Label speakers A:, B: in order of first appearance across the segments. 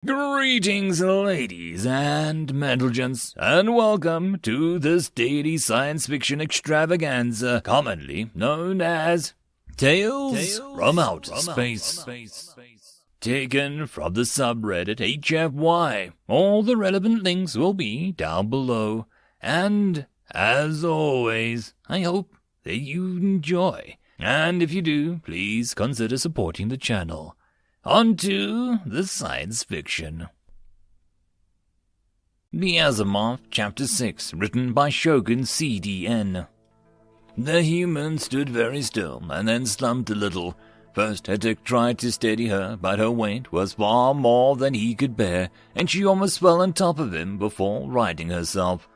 A: Greetings, ladies and gents, and welcome to this daily science fiction extravaganza commonly known as Tales from Outer Space. Taken from the subreddit HFY. All the relevant links will be down below. And, as always, I hope that you enjoy. And if you do, please consider supporting the channel. On to the science fiction. The Asimov, Chapter 6, written by Shogun CDN. The human stood very still and then slumped a little. First, Hech tried to steady her, but her weight was far more than he could bear, and she almost fell on top of him before righting herself.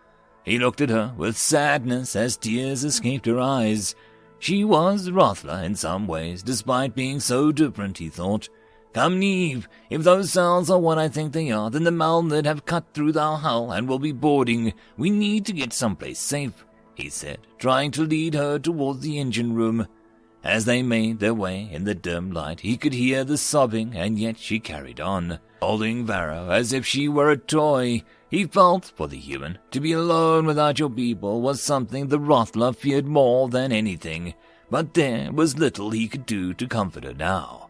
A: He looked at her with sadness as tears escaped her eyes. She was Rothla in some ways, despite being so different, he thought. Come, Neeve, if those cells are what I think they are, then the Malnid have cut through our hull and will be boarding. We need to get someplace safe, he said, trying to lead her towards the engine room. As they made their way in the dim light, he could hear the sobbing, and yet she carried on, holding Varro as if she were a toy. He felt for the human. To be alone without your people was something the Rothla feared more than anything, but there was little he could do to comfort her now.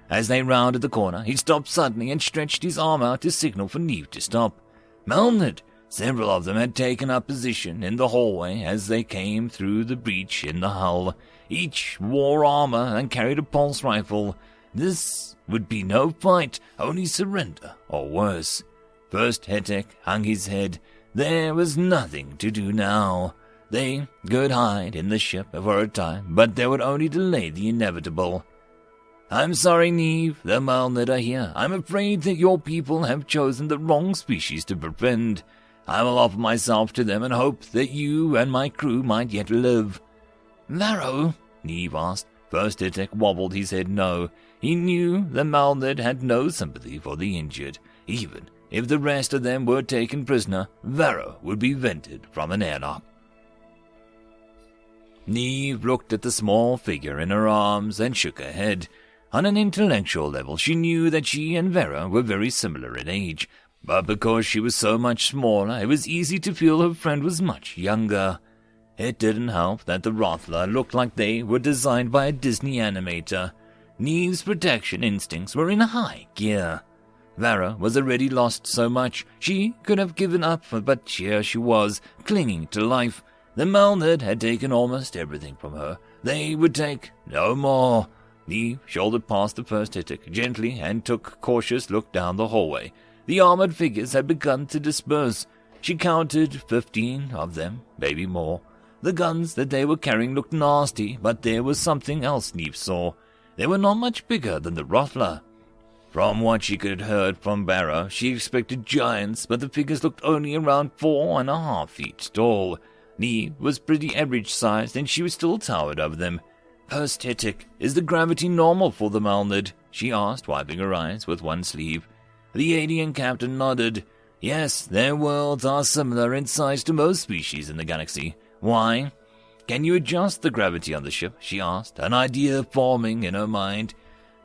A: As they rounded the corner, he stopped suddenly and stretched his arm out to signal for Neeve to stop. Malnid! Several of them had taken up position in the hallway as they came through the breach in the hull. Each wore armor and carried a pulse rifle. This would be no fight, only surrender, or worse. First Hech hung his head. There was nothing to do now. They could hide in the ship for a time, but they would only delay the inevitable. I'm sorry, Neeve, the Malnid are here. I'm afraid that your people have chosen the wrong species to befriend. I will offer myself to them and hope that you and my crew might yet live. Varro? Neeve asked. First Hech wobbled his head no. He knew the Malnid had no sympathy for the injured. Even if the rest of them were taken prisoner, Varro would be vented from an airlock. Neeve looked at the small figure in her arms and shook her head. On an intellectual level, she knew that she and Vera were very similar in age, but because she was so much smaller, it was easy to feel her friend was much younger. It didn't help that the Rothla looked like they were designed by a Disney animator. Neve's protection instincts were in high gear. Vera was already lost so much, she could have given up, but here she was, clinging to life. The Malnid had taken almost everything from her. They would take no more. Neeve shouldered past the first Hech gently and took a cautious look down the hallway. The armored figures had begun to disperse. She counted 15 of them, maybe more. The guns that they were carrying looked nasty, but there was something else Neeve saw. They were not much bigger than the Rothla. From what she could have heard from Barra, she expected giants, but the figures looked only around 4.5 feet tall. Neeve was pretty average-sized, and she was still towered over them. First Hech, is the gravity normal for the Malnid? She asked, wiping her eyes with one sleeve. The alien captain nodded. Yes, their worlds are similar in size to most species in the galaxy. Why? Can you adjust the gravity on the ship? She asked, an idea forming in her mind.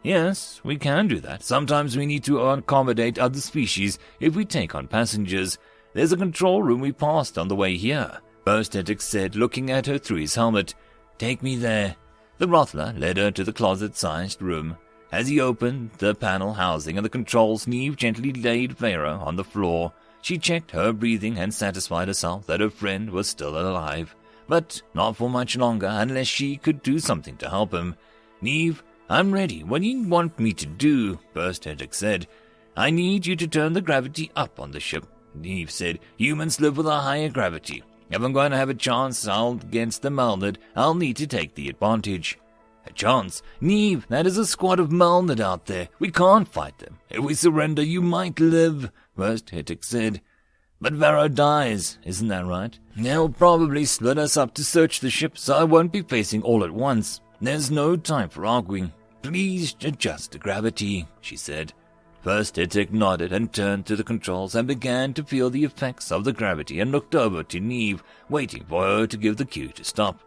A: Yes, we can do that. Sometimes we need to accommodate other species if we take on passengers. There's a control room we passed on the way here, First Hech said, looking at her through his helmet. Take me there. The Rothla led her to the closet-sized room. As he opened the panel housing and the controls, Neeve gently laid Vera on the floor. She checked her breathing and satisfied herself that her friend was still alive. But not for much longer, unless she could do something to help him. Neeve, I'm ready. What do you want me to do? First Hech said. I need you to turn the gravity up on the ship. Neeve said, humans live with a higher gravity. If I'm going to have a chance against the Malnid, I'll need to take the advantage. A chance? Neeve, that is a squad of Malnid out there. We can't fight them. If we surrender, you might live, First Hech said. But Varro dies, isn't that right? They'll probably split us up to search the ship, so I won't be facing all at once. There's no time for arguing. Please adjust the gravity, she said. First Hech nodded and turned to the controls and began to feel the effects of the gravity and looked over to Neeve, waiting for her to give the cue to stop.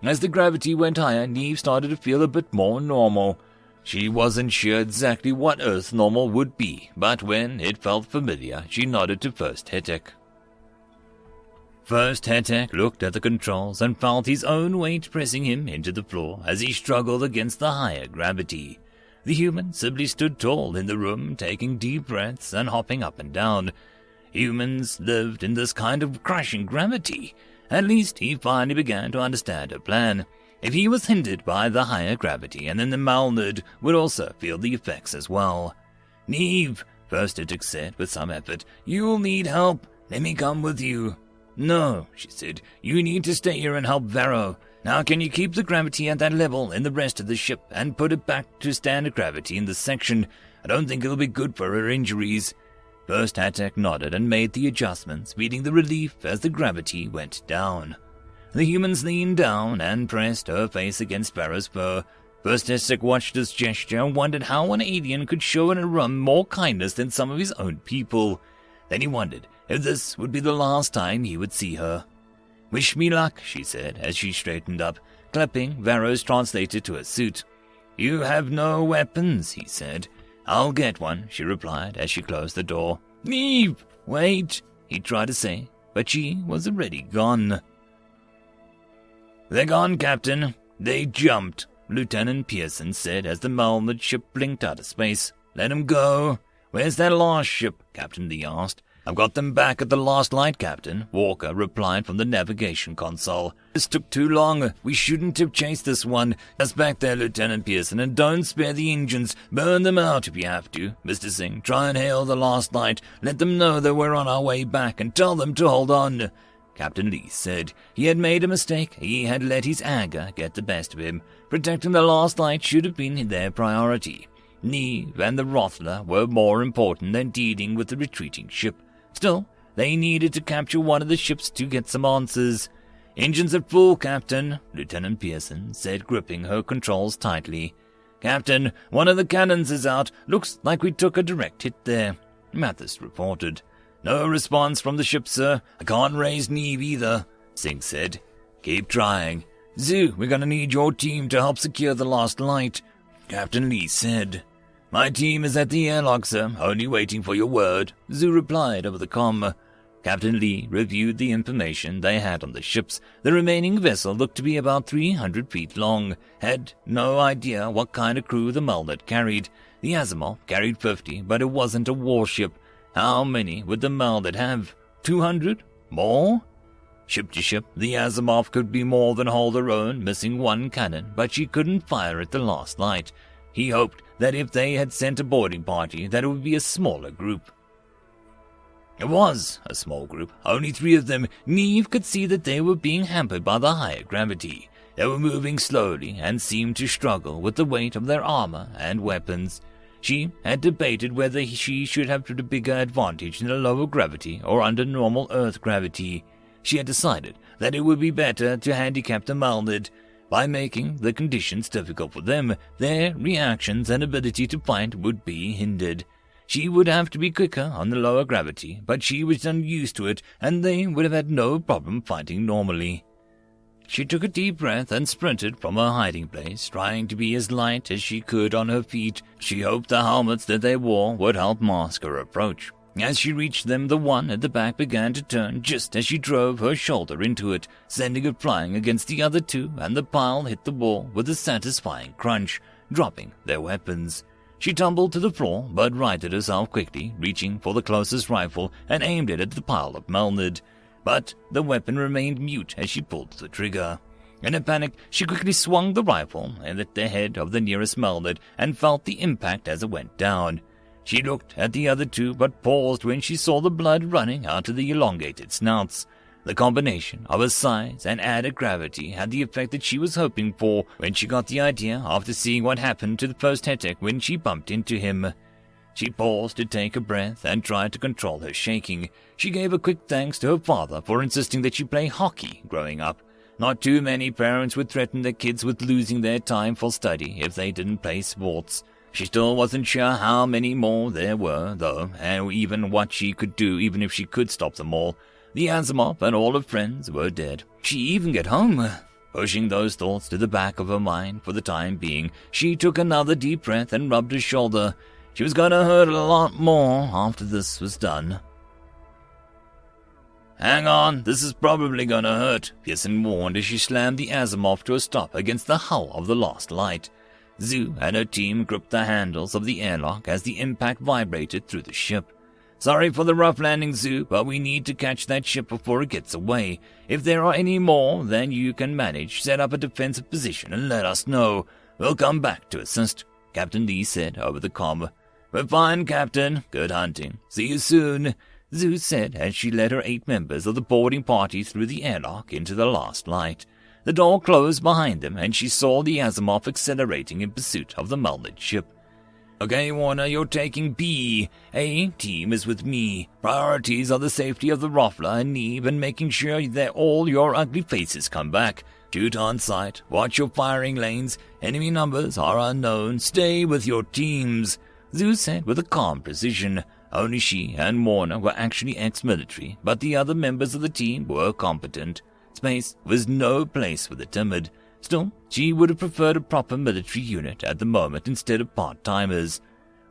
A: As the gravity went higher, Neeve started to feel a bit more normal. She wasn't sure exactly what Earth normal would be, but when it felt familiar, she nodded to First Hech. First Hech looked at the controls and felt his own weight pressing him into the floor as he struggled against the higher gravity. The human simply stood tall in the room, taking deep breaths and hopping up and down. Humans lived in this kind of crushing gravity. At least he finally began to understand her plan. If he was hindered by the higher gravity, and then the Malnid would also feel the effects as well. "Neeve," First Hech said with some effort, "you'll need help. Let me come with you." "No," she said, "you need to stay here and help Vero. Now can you keep the gravity at that level in the rest of the ship and put it back to standard gravity in this section? I don't think it'll be good for her injuries." First Hech nodded and made the adjustments, feeling the relief as the gravity went down. The humans leaned down and pressed her face against Vero's fur. First Hech watched this gesture and wondered how an alien could show an Arum more kindness than some of his own people. Then he wondered if this would be the last time he would see her. "Wish me luck," she said as she straightened up, clapping Vero's translator to her suit. "You have no weapons," he said. "I'll get one," she replied as she closed the door. "Neeve, wait," he tried to say, but she was already gone. "They're gone, Captain. They jumped," Lieutenant Pearson said as the Malnid ship blinked out of space. "Let 'em go." "Where's that last ship?" Captain Lee asked. "I've got them back at the last light, Captain," Walker replied from the navigation console. "This took too long. We shouldn't have chased this one. Just back there, Lieutenant Pearson, and don't spare the engines. Burn them out if you have to. Mr. Singh, try and hail the last light. Let them know that we're on our way back, and tell them to hold on." Captain Lee said he had made a mistake. He had let his anger get the best of him. Protecting the last light should have been their priority. Neeve and the Rothler were more important than dealing with the retreating ship. Still, they needed to capture one of the ships to get some answers. "Engines at full, Captain," Lieutenant Pearson said, gripping her controls tightly. "Captain, one of the cannons is out. Looks like we took a direct hit there," Mathis reported. "No response from the ship, sir. I can't raise Neeve either," Singh said. "Keep trying. Zoo, we're gonna need your team to help secure the last light," Captain Lee said. "My team is at the airlock, sir, only waiting for your word," Zoo replied over the comm. Captain Lee reviewed the information they had on the ships. The remaining vessel looked to be about 300 feet long. Had no idea what kind of crew the Malnid carried. The Asimov carried 50, but it wasn't a warship. How many would the Malnid have? 200? More? Ship to ship, the Asimov could be more than hold her own, missing one cannon, but she couldn't fire at the last light. He hoped that if they had sent a boarding party, that it would be a smaller group. It was a small group, only 3 of them. Neeve could see that they were being hampered by the higher gravity. They were moving slowly and seemed to struggle with the weight of their armor and weapons. She had debated whether she should have the bigger advantage in a lower gravity or under normal Earth gravity. She had decided that it would be better to handicap the Malnid. By making the conditions difficult for them, their reactions and ability to fight would be hindered. She would have to be quicker on the lower gravity, but she was unused to it, and they would have had no problem fighting normally. She took a deep breath and sprinted from her hiding place, trying to be as light as she could on her feet. She hoped the helmets that they wore would help mask her approach. As she reached them, the one at the back began to turn just as she drove her shoulder into it, sending it flying against the other 2, and the pile hit the wall with a satisfying crunch, dropping their weapons. She tumbled to the floor, but righted herself quickly, reaching for the closest rifle and aimed it at the pile of Malnid. But the weapon remained mute as she pulled the trigger. In a panic, she quickly swung the rifle and at the head of the nearest Malnid and felt the impact as it went down. She looked at the other 2, but paused when she saw the blood running out of the elongated snouts. The combination of her size and added gravity had the effect that she was hoping for when she got the idea after seeing what happened to the first Hech when she bumped into him. She paused to take a breath and tried to control her shaking. She gave a quick thanks to her father for insisting that she play hockey growing up. Not too many parents would threaten their kids with losing their time for study if they didn't play sports. She still wasn't sure how many more there were, though, and even what she could do even if she could stop them all. The Asimov and all her friends were dead. She even get home? Pushing those thoughts to the back of her mind for the time being, she took another deep breath and rubbed her shoulder. She was going to hurt a lot more after this was done. "Hang on, this is probably going to hurt," Pearson warned as she slammed the Asimov to a stop against the hull of the Lost Light. Zoo and her team gripped the handles of the airlock as the impact vibrated through the ship. "Sorry for the rough landing, Zoo, but we need to catch that ship before it gets away. If there are any more than you can manage, set up a defensive position and let us know. We'll come back to assist," Captain Lee said over the comm. "We're fine, Captain. Good hunting. See you soon," Zoo said as she led her 8 members of the boarding party through the airlock into the Lost Light. The door closed behind them, and she saw the Asimov accelerating in pursuit of the melted ship. "Okay, Warner, you're taking B. A team is with me. Priorities are the safety of the Roffler and Neeve and making sure that all your ugly faces come back. Shoot on sight. Watch your firing lanes. Enemy numbers are unknown. Stay with your teams," Zoo said with a calm precision. Only she and Warner were actually ex-military, but the other members of the team were competent. Space was no place for the timid. Still, she would have preferred a proper military unit at the moment instead of part-timers.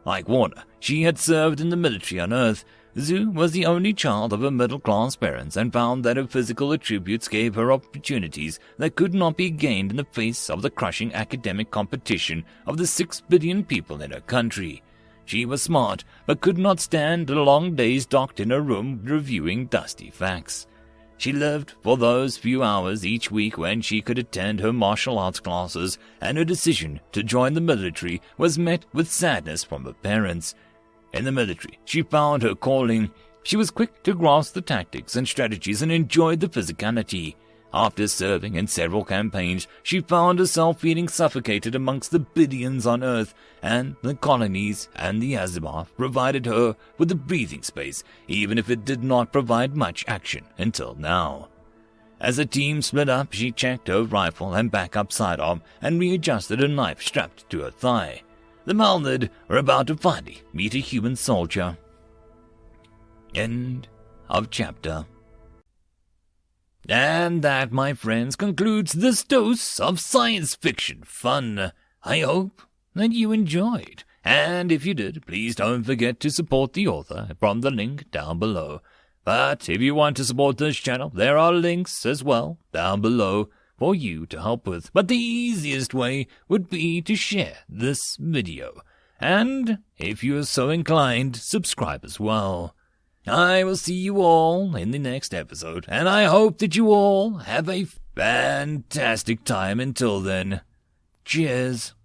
A: Like Warner, she had served in the military on Earth. Zoo was the only child of her middle-class parents and found that her physical attributes gave her opportunities that could not be gained in the face of the crushing academic competition of the 6 billion people in her country. She was smart, but could not stand the long days docked in her room reviewing dusty facts. She lived for those few hours each week when she could attend her martial arts classes, and her decision to join the military was met with sadness from her parents. In the military, she found her calling. She was quick to grasp the tactics and strategies and enjoyed the physicality. After serving in several campaigns, she found herself feeling suffocated amongst the billions on Earth, and the colonies and the Asimov provided her with a breathing space, even if it did not provide much action until now. As the team split up, she checked her rifle and backup sidearm and readjusted a knife strapped to her thigh. The Malnid were about to finally meet a human soldier. End of chapter. And that, my friends, concludes this dose of science fiction fun. I hope that you enjoyed. And if you did, please don't forget to support the author from the link down below. But if you want to support this channel, there are links as well down below for you to help with. But the easiest way would be to share this video. And if you are so inclined, subscribe as well. I will see you all in the next episode, and I hope that you all have a fantastic time until then. Cheers.